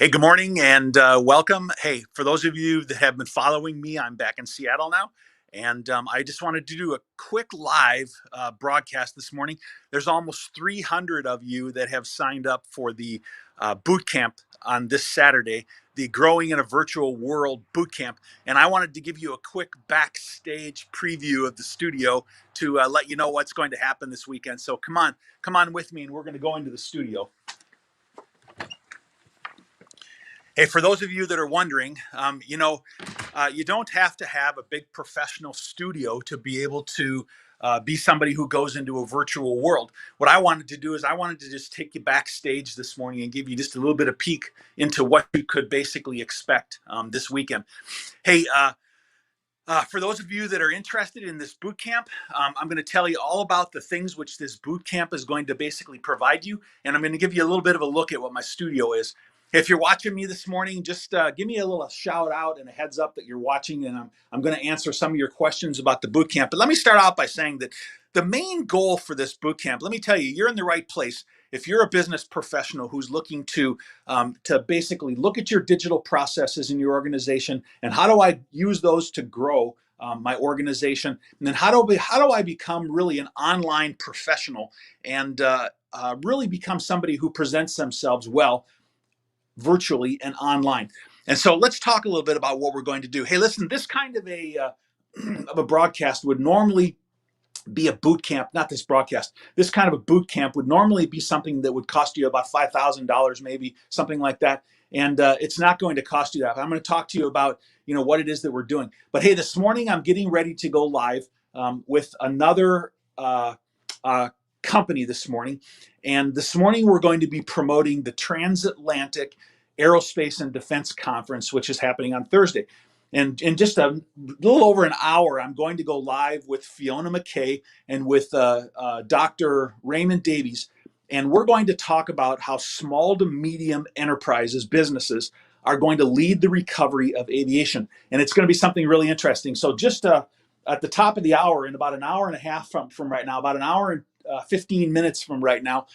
Hey, good morning and welcome. Hey, for those of you that have been following me, I'm back in Seattle now. And I just wanted to do a quick live broadcast this morning. There's almost 300 of you that have signed up for the boot camp on this Saturday, the Growing in a Virtual World boot camp. And I wanted to give you a quick backstage preview of the studio to let you know what's going to happen this weekend. So come on with me, and we're going to go into the studio. Hey, for those of you that are wondering, you don't have to have a big professional studio to be able to be somebody who goes into a virtual world. What I wanted to do is I wanted to just take you backstage this morning and give you just a little bit of peek into what you could basically expect this weekend. Hey, for those of you that are interested in this boot camp, I'm going to tell you all about the things which this boot camp is going to basically provide you, and I'm going to give you a little bit of a look at what my studio is. If you're watching me this morning, just give me a little shout out and a heads up that you're watching, and I'm going to answer some of your questions about the boot camp. But let me start out by saying that the main goal for this boot camp, let me tell you, you're in the right place. If you're a business professional who's looking to basically look at your digital processes in your organization and how do I use those to grow my organization, and then how do I become really an online professional and really become somebody who presents themselves well virtually and online. And so let's talk a little bit about what we're going to do. Hey, listen, this kind of a broadcast would normally be a boot camp, not this broadcast. This kind of a boot camp would normally be something that would cost you about $5,000, maybe something like that. And it's not going to cost you that. But I'm going to talk to you about what it is that we're doing. But hey, this morning I'm getting ready to go live with another company this morning. And this morning we're going to be promoting the Transatlantic Aerospace and Defense Conference, which is happening on Thursday. And in just a little over an hour, I'm going to go live with Fiona McKay and with Dr. Raymond Davies. And we're going to talk about how small to medium enterprises, businesses, are going to lead the recovery of aviation. And it's going to be something really interesting. So just at the top of the hour, in about an hour and a half from right now, about an hour and 15 minutes from right now,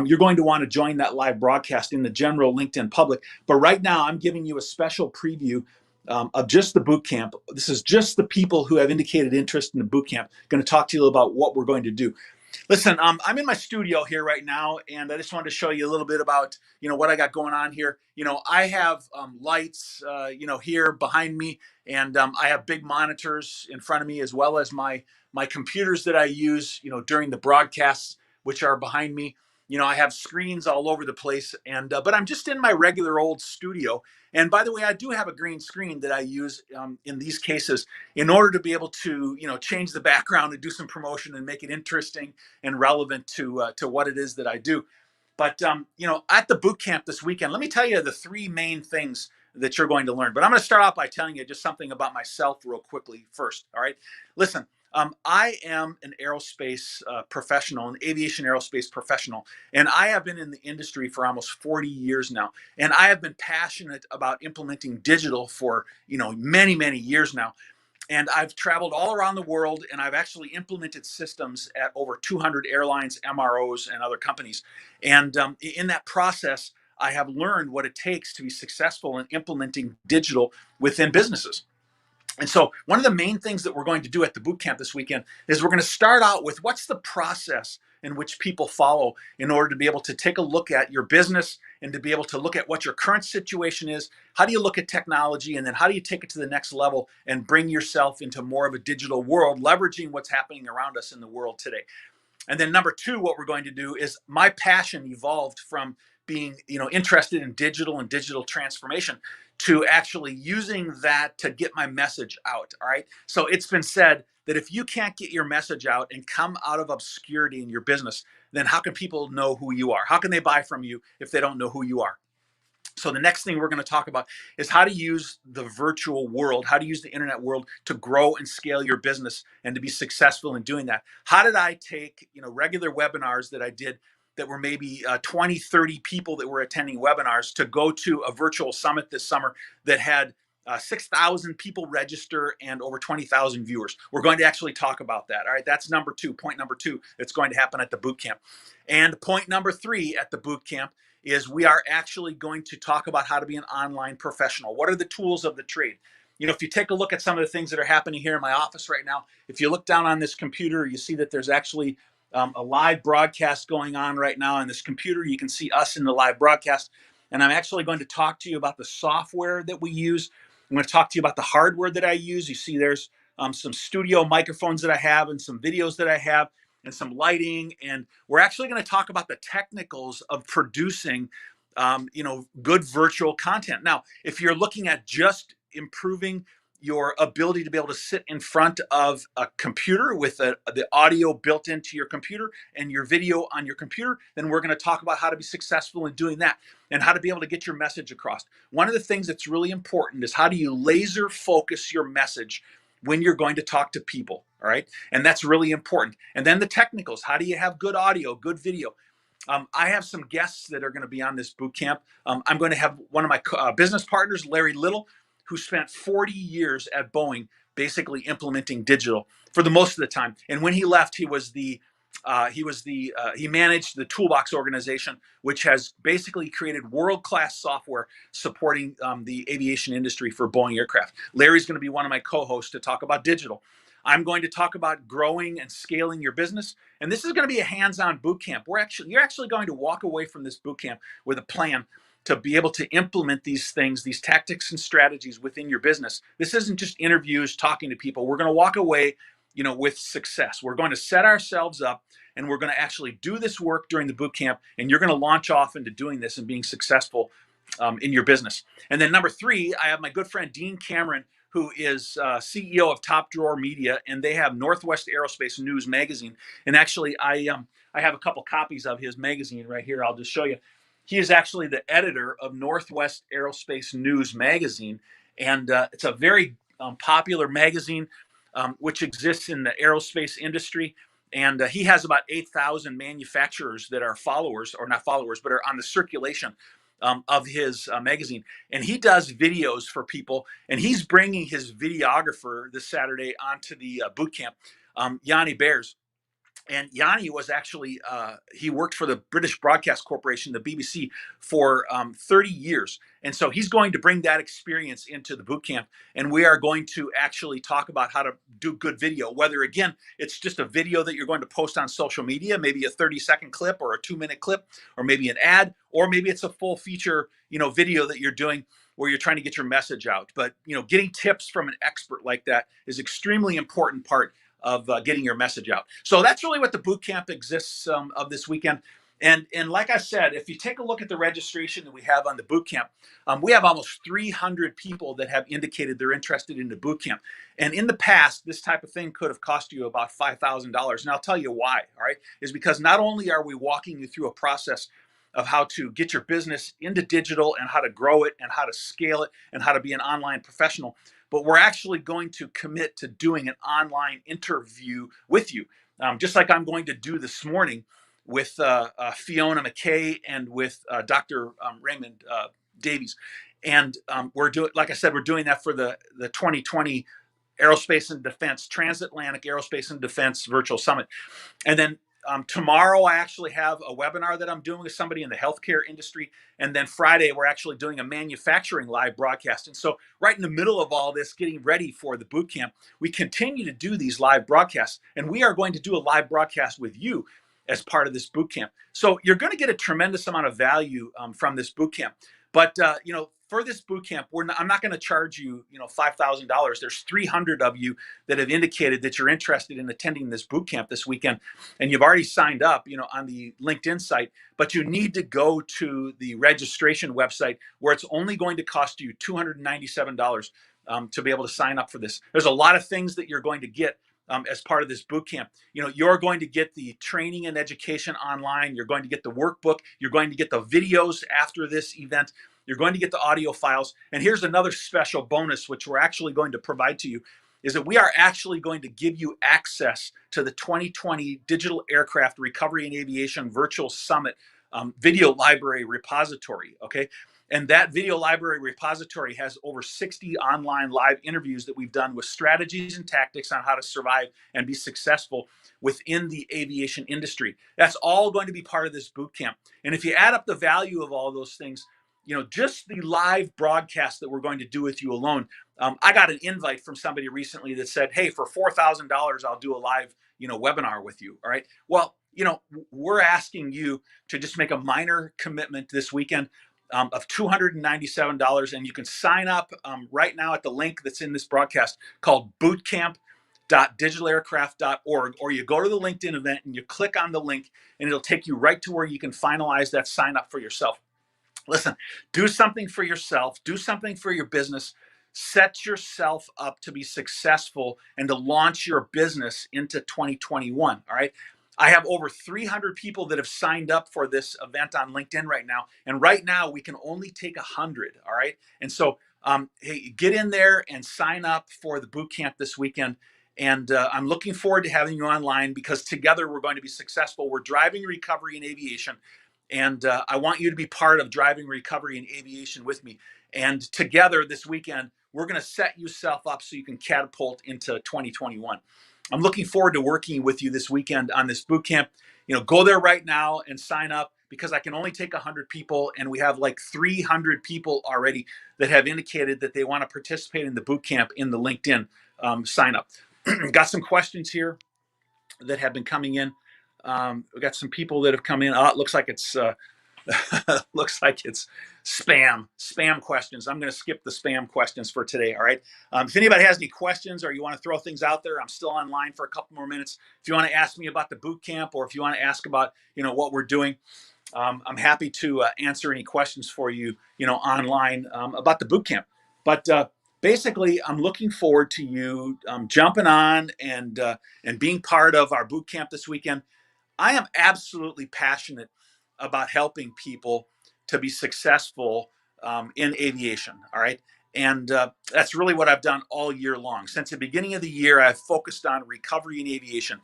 you're going to want to join that live broadcast in the general LinkedIn public. But right now, I'm giving you a special preview of just the boot camp. This is just the people who have indicated interest in the boot camp. Going to talk to you about what we're going to do. Listen, I'm in my studio here right now, and I just wanted to show you a little bit about what I got going on here. I have lights, here behind me, and I have big monitors in front of me, as well as my computers that I use, during the broadcasts, which are behind me. I have screens all over the place, and but I'm just in my regular old studio. And by the way, I do have a green screen that I use in these cases in order to be able to, change the background and do some promotion and make it interesting and relevant to what it is that I do. But at the boot camp this weekend, let me tell you the three main things that you're going to learn. But I'm going to start off by telling you just something about myself real quickly first. All right, listen. I am an aerospace professional, an aviation aerospace professional, and I have been in the industry for almost 40 years now. And I have been passionate about implementing digital for many, many years now. And I've traveled all around the world, and I've actually implemented systems at over 200 airlines, MROs, and other companies. And in that process, I have learned what it takes to be successful in implementing digital within businesses. And so one of the main things that we're going to do at the boot camp this weekend is we're going to start out with what's the process in which people follow in order to be able to take a look at your business and to be able to look at what your current situation is. How do you look at technology, and then how do you take it to the next level and bring yourself into more of a digital world, leveraging what's happening around us in the world today? And then number two, what we're going to do is my passion evolved from being, interested in digital and digital transformation to actually using that to get my message out. All right. So it's been said that if you can't get your message out and come out of obscurity in your business, then how can people know who you are? How can they buy from you if they don't know who you are? So the next thing we're going to talk about is how to use the virtual world, how to use the internet world to grow and scale your business and to be successful in doing that. How did I take, regular webinars that I did that were maybe 20, 30 people that were attending webinars to go to a virtual summit this summer that had 6,000 people register and over 20,000 viewers. We're going to actually talk about that. All right, that's number two, point number two, that's going to happen at the boot camp. And point number three at the boot camp is we are actually going to talk about how to be an online professional. What are the tools of the trade? You know, if you take a look at some of the things that are happening here in my office right now, if you look down on this computer, you see that there's actually a live broadcast going on right now on this computer. You can see us in the live broadcast. And I'm actually going to talk to you about the software that we use. I'm going to talk to you about the hardware that I use. You see there's some studio microphones that I have and some videos that I have and some lighting. And we're actually going to talk about the technicals of producing, good virtual content. Now, if you're looking at just improving your ability to be able to sit in front of a computer with the audio built into your computer and your video on your computer, then we're going to talk about how to be successful in doing that and how to be able to get your message across. One of the things that's really important is how do you laser focus your message when you're going to talk to people, all right? And that's really important. And then the technicals, how do you have good audio, good video? I have some guests that are going to be on this boot camp. I'm going to have one of my business partners, Larry Little, who spent 40 years at Boeing basically implementing digital for the most of the time. And when he left, he managed the Toolbox organization, which has basically created world-class software supporting the aviation industry for Boeing aircraft. Larry's going to be one of my co-hosts to talk about digital. I'm going to talk about growing and scaling your business. And this is going to be a hands-on boot camp. You're actually going to walk away from this boot camp with a plan to be able to implement these things, these tactics and strategies within your business. This isn't just interviews, talking to people. We're going to walk away, with success. We're going to set ourselves up and we're going to actually do this work during the boot camp. And you're going to launch off into doing this and being successful in your business. And then number three, I have my good friend, Dean Cameron, who is CEO of Top Drawer Media, and they have Northwest Aerospace News magazine. And actually, I have a couple copies of his magazine right here. I'll just show you. He is actually the editor of Northwest Aerospace News magazine, and it's a very popular magazine which exists in the aerospace industry. And he has about 8,000 manufacturers that are followers, or not followers, but are on the circulation of his magazine. And he does videos for people, and he's bringing his videographer this Saturday onto the boot camp, Yanni Bears. And Yanni was actually, he worked for the British Broadcast Corporation, the BBC, for 30 years. And so he's going to bring that experience into the boot camp. And we are going to actually talk about how to do good video, whether, again, it's just a video that you're going to post on social media, maybe a 30-second clip or a 2-minute clip, or maybe an ad, or maybe it's a full feature, video that you're doing where you're trying to get your message out. But, getting tips from an expert like that is extremely important part of getting your message out. So that's really what the boot camp exists of this weekend. And like I said, if you take a look at the registration that we have on the boot camp, we have almost 300 people that have indicated they're interested in the boot camp. And in the past, this type of thing could have cost you about $5,000. And I'll tell you why, all right, is because not only are we walking you through a process of how to get your business into digital and how to grow it and how to scale it and how to be an online professional, but we're actually going to commit to doing an online interview with you, just like I'm going to do this morning with Fiona McKay and with Dr. Raymond Davies. And we're doing, like I said, we're doing that for the 2020 Aerospace and Defense, Transatlantic Aerospace and Defense Virtual Summit. And then tomorrow, I actually have a webinar that I'm doing with somebody in the healthcare industry. And then Friday, we're actually doing a manufacturing live broadcast. And so right in the middle of all this, getting ready for the boot camp, we continue to do these live broadcasts. And we are going to do a live broadcast with you as part of this boot camp. So you're going to get a tremendous amount of value from this boot camp. But, for this boot camp, I'm not going to charge you, $5,000. There's 300 of you that have indicated that you're interested in attending this boot camp this weekend, and you've already signed up, on the LinkedIn site. But you need to go to the registration website where it's only going to cost you $297 to be able to sign up for this. There's a lot of things that you're going to get as part of this boot camp. You're going to get the training and education online. You're going to get the workbook. You're going to get the videos after this event. You're going to get the audio files. And here's another special bonus, which we're actually going to provide to you, is that we are actually going to give you access to the 2020 Digital Aircraft Recovery and Aviation Virtual Summit video library repository, okay? And that video library repository has over 60 online live interviews that we've done with strategies and tactics on how to survive and be successful within the aviation industry. That's all going to be part of this boot camp. And if you add up the value of all those things, just the live broadcast that we're going to do with you alone. I got an invite from somebody recently that said, "Hey, for $4,000, I'll do a live, webinar with you." All right. Well, we're asking you to just make a minor commitment this weekend of $297, and you can sign up right now at the link that's in this broadcast called bootcamp.digitalaircraft.org, or you go to the LinkedIn event and you click on the link, and it'll take you right to where you can finalize that sign up for yourself. Listen, do something for yourself, do something for your business, set yourself up to be successful and to launch your business into 2021. All right. I have over 300 people that have signed up for this event on LinkedIn right now. And right now we can only take 100. All right. And so, hey, get in there and sign up for the boot camp this weekend. And I'm looking forward to having you online because together we're going to be successful. We're driving recovery in aviation. And I want you to be part of driving recovery in aviation with me. And together this weekend, we're going to set yourself up so you can catapult into 2021. I'm looking forward to working with you this weekend on this boot camp. Go there right now and sign up because I can only take 100 people, and we have like 300 people already that have indicated that they want to participate in the boot camp in the LinkedIn sign up. Got some questions here that have been coming in. We got some people that have come in. Oh, it looks like it's looks like it's spam questions. I'm going to skip the spam questions for today. All right. If anybody has any questions or you want to throw things out there, I'm still online for a couple more minutes. If you want to ask me about the boot camp, or if you want to ask about what we're doing, I'm happy to answer any questions for you online about the boot camp. But basically, I'm looking forward to you jumping on and being part of our boot camp this weekend. I am absolutely passionate about helping people to be successful in aviation. All right. And that's really what I've done all year long. Since the beginning of the year, I've focused on recovery in aviation.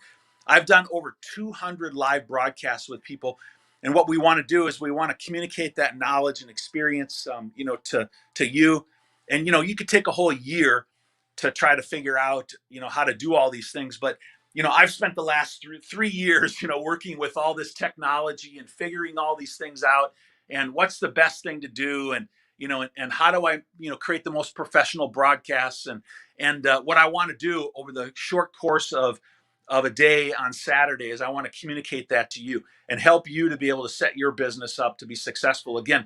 I've done over 200 live broadcasts with people. And what we want to do is we want to communicate that knowledge and experience, to you. And, you could take a whole year to try to figure out, how to do all these things. But I've spent the last 3 years, working with all this technology and figuring all these things out and what's the best thing to do. And, and how do I, create the most professional broadcasts and what I want to do over the short course of a day on Saturday is I want to communicate that to you and help you to be able to set your business up to be successful. Again,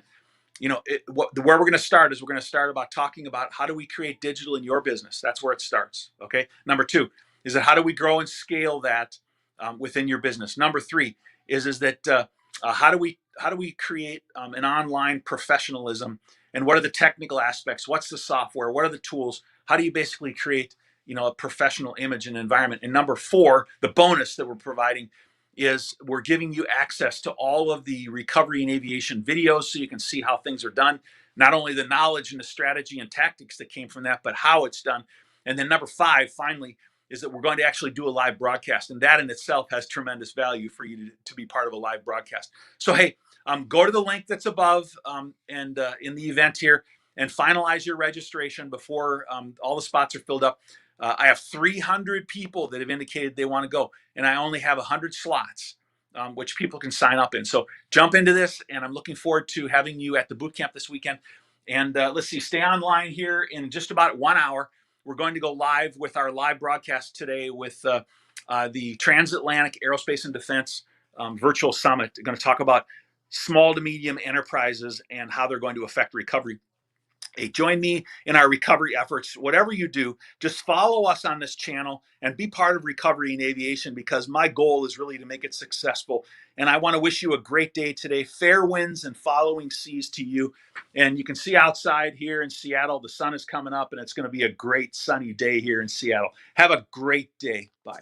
where we're going to start is we're going to start about talking about how do we create digital in your business. That's where it starts. Okay. Number two is that how do we grow and scale that within your business. Number three is that how do we create an online professionalism, and what are the technical aspects? What's the software? What are the tools? How do you basically create a professional image and environment? And number four, the bonus that we're providing is we're giving you access to all of the recovery and aviation videos so you can see how things are done, not only the knowledge and the strategy and tactics that came from that, but how it's done. And then number five, finally, is that we're going to actually do a live broadcast. And that in itself has tremendous value for you to be part of a live broadcast. So, hey, go to the link that's above and in the event here and finalize your registration before all the spots are filled up. I have 300 people that have indicated they want to go, and I only have 100 slots, which people can sign up in. So jump into this, and I'm looking forward to having you at the boot camp this weekend. And let's see, stay online here in just about 1 hour. We're going to go live with our live broadcast today with the Transatlantic Aerospace and Defense Virtual Summit. We're going to talk about small to medium enterprises and how they're going to affect recovery. Hey, join me in our recovery efforts. Whatever you do, just follow us on this channel and be part of recovery in aviation, because my goal is really to make it successful. And I want to wish you a great day today. Fair winds and following seas to you. And you can see outside here in Seattle, the sun is coming up, and it's going to be a great sunny day here in Seattle. Have a great day. Bye.